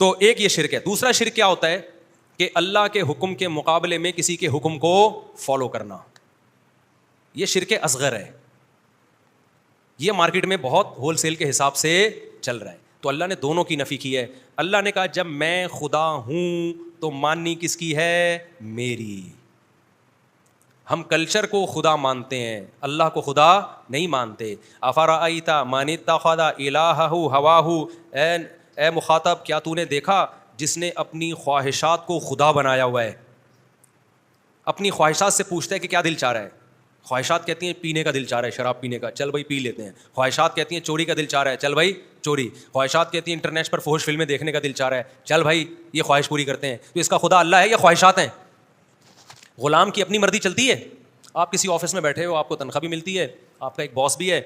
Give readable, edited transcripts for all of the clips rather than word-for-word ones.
تو ایک یہ شرک ہے. دوسرا شرک کیا ہوتا ہے کہ اللہ کے حکم کے مقابلے میں کسی کے حکم کو فالو کرنا. یہ شرک اصغر ہے. یہ مارکیٹ میں بہت ہول سیل کے حساب سے چل رہا ہے. تو اللہ نے دونوں کی نفی کی ہے. اللہ نے کہا جب میں خدا ہوں تو ماننی کس کی ہے؟ میری. ہم کلچر کو خدا مانتے ہیں, اللہ کو خدا نہیں مانتے. افرأیت من اتخذ الہہ ہواہ, اے مخاطب کیا تو نے دیکھا جس نے اپنی خواہشات کو خدا بنایا ہوا ہے. اپنی خواہشات سے پوچھتا ہے کہ کیا دل چاہ رہا ہے. خواہشات کہتی ہیں پینے کا دل چاہ رہا ہے, شراب پینے کا, چل بھائی پی لیتے ہیں. خواہشات کہتی ہیں چوری کا دل چاہ رہا ہے, چل بھائی چوری. خواہشات کہتی ہیں انٹرنیٹ پر فحش فلمیں دیکھنے کا دل چاہ رہا ہے, چل بھائی یہ خواہش پوری کرتے ہیں. تو اس کا خدا اللہ ہے یا خواہشات ہیں؟ غلام کی اپنی مرضی چلتی ہے. آپ کسی آفس میں بیٹھے ہو, آپ کو تنخواہ بھی ملتی ہے, آپ کا ایک باس بھی ہے.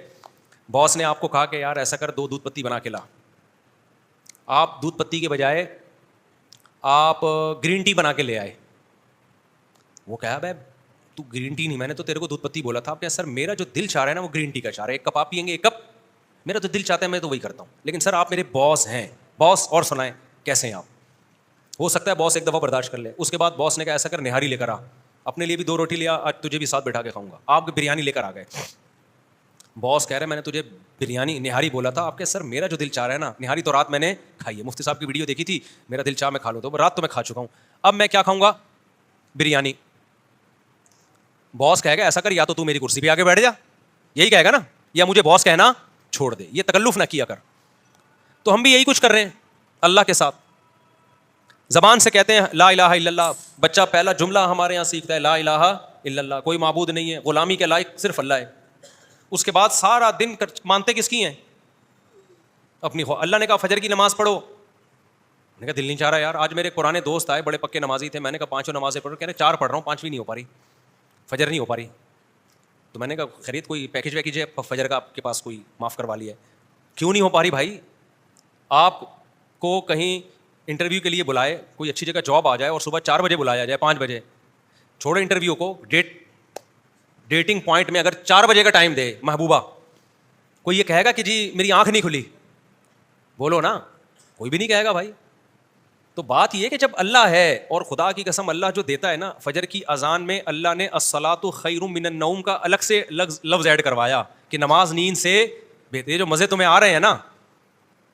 باس نے آپ کو کہا کہ یار ایسا کر 2 دودھ پتی بنا کے لا. آپ دودھ پتی کے بجائے آپ گرین ٹی بنا کے لے آئے. وہ کہا بھائی تو گرین ٹی نہیں, میں نے تو تیرے کو دودھ پتی بولا تھا. آپ کیا سر میرا جو دل چاہ رہا ہے نا وہ گرین ٹی کا چاہ رہا ہے, 1 کپ آپ پئیں گے 1 کپ, میرا تو دل چاہتا ہے میں تو وہی کرتا ہوں. لیکن سر آپ میرے باس ہیں. باس اور سنائیں کیسے ہیں آپ؟ ہو سکتا ہے باس ایک دفعہ برداشت کر لے. اس کے بعد باس نے کہا ایسا کر نہاری لے کر آ, اپنے لیے بھی 2 روٹی لیا, آج تجھے بھی ساتھ بٹھا کے کھاؤں گا. آپ بریانی لے کر آ گئے. باس کہہ رہے میں نے تجھے بریانی نہاری بولا تھا. آپ کہ سر میرا جو دل چاہ رہا ہے نا, نہاری تو رات میں نے کھائی ہے, مفتی صاحب کی ویڈیو دیکھی تھی, میرا دل چاہ میں کھا لوں, تو رات تو میں کھا چکا ہوں, اب میں کیا کھاؤں گا؟ بریانی. باس کہے گا ایسا کر یا تو میری کرسی پہ آ کے بیٹھ جا, یہی کہے گا نا, یا مجھے باس کہنا چھوڑ دے, یہ تکلف نہ کیا کر. تو ہم بھی یہی کچھ کر رہے ہیں اللہ کے ساتھ. زبان سے کہتے ہیں لا الہ الا اللہ, بچہ پہلا جملہ ہمارے یہاں سیکھتا ہے لا الہ الا اللہ, کوئی معبود نہیں ہے, غلامی کے لائق صرف اللہ ہے. اس کے بعد سارا دن مانتے کس کی ہیں؟ اپنی. اللہ نے کہا فجر کی نماز پڑھو, میں نے کہا دل نہیں چاہ رہا یار. آج میرے پرانے دوست آئے, بڑے پکے نمازی تھے, میں نے کہا 5 نمازیں پڑھو, کہہ رہے 4 پڑھ رہا ہوں, 5ویں نہیں ہو پا رہی, فجر نہیں ہو پا رہی. تو میں نے کہا خرید کوئی پیکج ویکج ہے فجر کا آپ کے پاس, کوئی معاف کروا لیا ہے. کیوں نہیں ہو پا رہی بھائی؟ آپ کو کہیں انٹرویو کے لیے بلائے, کوئی اچھی جگہ جاب آ جائے اور صبح 4 بجے بلایا جائے, 5 بجے, چھوڑے انٹرویو کو, ڈیٹنگ پوائنٹ میں اگر 4 بجے کا ٹائم دے محبوبہ, کوئی یہ کہے گا کہ جی میری آنکھ نہیں کھلی؟ بولو نا, کوئی بھی نہیں کہے گا بھائی. تو بات یہ کہ جب اللہ ہے, اور خدا کی قسم اللہ جو دیتا ہے نا, فجر کی اذان میں اللہ نے الصلاۃ خیر من النوم کا الگ سے لفظ ایڈ کروایا کہ نماز نیند سے بہتر. یہ جو مزے تمہیں آ رہے ہیں نا,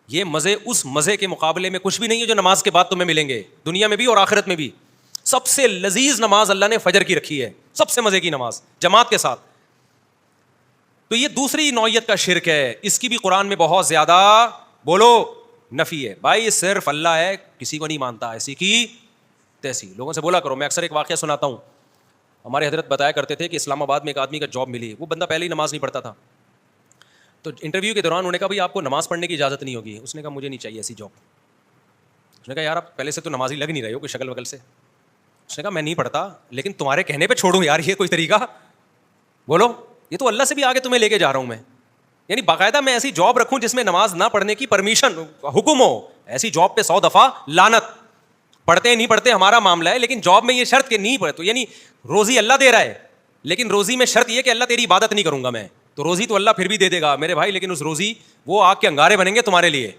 یہ مزے اس مزے کے مقابلے میں کچھ بھی نہیں ہے جو نماز کے بعد تمہیں ملیں گے, دنیا میں بھی اور آخرت میں بھی. سب سے لذیذ نماز اللہ نے فجر کی رکھی ہے, سب سے مزے کی نماز جماعت کے ساتھ. تو یہ دوسری نوعیت کا شرک ہے, اس کی بھی قرآن میں بہت زیادہ بولو نفی ہے. بھائی یہ صرف اللہ ہے, کسی کو نہیں مانتا, ایسی کی تیسی. لوگوں سے بولا کرو. میں اکثر ایک واقعہ سناتا ہوں. ہمارے حضرت بتایا کرتے تھے کہ اسلام آباد میں ایک آدمی کا جاب ملی, وہ بندہ پہلے ہی نماز نہیں پڑھتا تھا. تو انٹرویو کے دوران انہوں نے کہا بھائی آپ کو نماز پڑھنے کی اجازت نہیں ہوگی. اس نے کہا مجھے نہیں چاہیے ایسی جاب. اس نے کہا یار آپ پہلے سے تو نمازی لگ نہیں رہے ہو کوئی شکل وکل سے. اس نے کہا میں نہیں پڑھتا, لیکن تمہارے کہنے پہ چھوڑوں یار, یہ کوئی طریقہ؟ بولو, یہ تو اللہ سے بھی آگے تمہیں لے کے جا رہا ہوں میں. یعنی باقاعدہ میں ایسی جاب رکھوں جس میں نماز نہ پڑھنے کی پرمیشن حکم ہو. ایسی جاب پہ 100 دفعہ لعنت. پڑھتے نہیں پڑھتے ہمارا معاملہ ہے, لیکن جاب میں یہ شرط کہ نہیں پڑھے. تو یعنی روزی اللہ دے رہا ہے, لیکن روزی میں شرط یہ کہ اللہ تیری عبادت نہیں کروں گا میں. تو روزی تو اللہ پھر بھی دے دے گا میرے بھائی, لیکن اس روزی وہ آگ کے انگارے بنیں گے تمہارے لیے.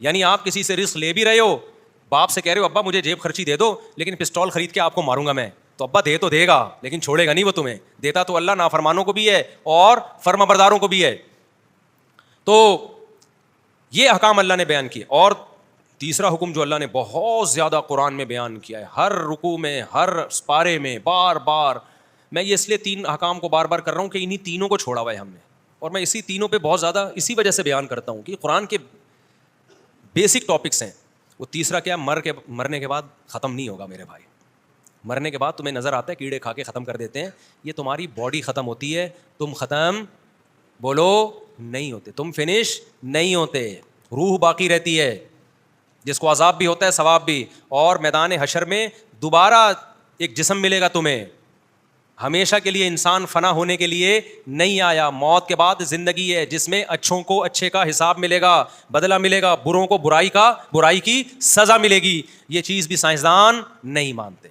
یعنی آپ کسی سے رزق لے بھی رہے ہو, باپ سے کہہ رہے ہو ابا مجھے جیب خرچی دے دو, لیکن پسٹول خرید کے آپ کو ماروں گا میں. تو ابا دے تو دے گا, لیکن چھوڑے گا نہیں وہ تمہیں. دیتا تو اللہ نافرمانوں کو بھی ہے اور فرما برداروں کو بھی ہے. تو یہ احکام اللہ نے بیان کیے. اور تیسرا حکم جو اللہ نے بہت زیادہ قرآن میں بیان کیا ہے, ہر رکوع میں, ہر پارے میں, بار بار. میں یہ اس لیے 3 احکام کو بار بار کر رہا ہوں کہ انہی تینوں کو چھوڑا ہوا ہے ہم نے, اور میں اسی تینوں پہ بہت زیادہ اسی وجہ سے بیان کرتا ہوں کہ قرآن کے بیسک ٹاپکس ہیں. وہ تیسرا کیا, مرنے کے بعد ختم نہیں ہوگا میرے بھائی. مرنے کے بعد تمہیں نظر آتا ہے کیڑے کھا کے ختم کر دیتے ہیں, یہ تمہاری باڈی ختم ہوتی ہے, تم ختم بولو نہیں ہوتے, تم فنش نہیں ہوتے, روح باقی رہتی ہے, جس کو عذاب بھی ہوتا ہے ثواب بھی. اور میدان حشر میں دوبارہ ایک جسم ملے گا تمہیں. ہمیشہ کے لیے انسان فنا ہونے کے لیے نہیں آیا. موت کے بعد زندگی ہے جس میں اچھوں کو اچھے کا حساب ملے گا, بدلہ ملے گا, بروں کو برائی کی سزا ملے گی. یہ چیز بھی سائنسدان نہیں مانتے.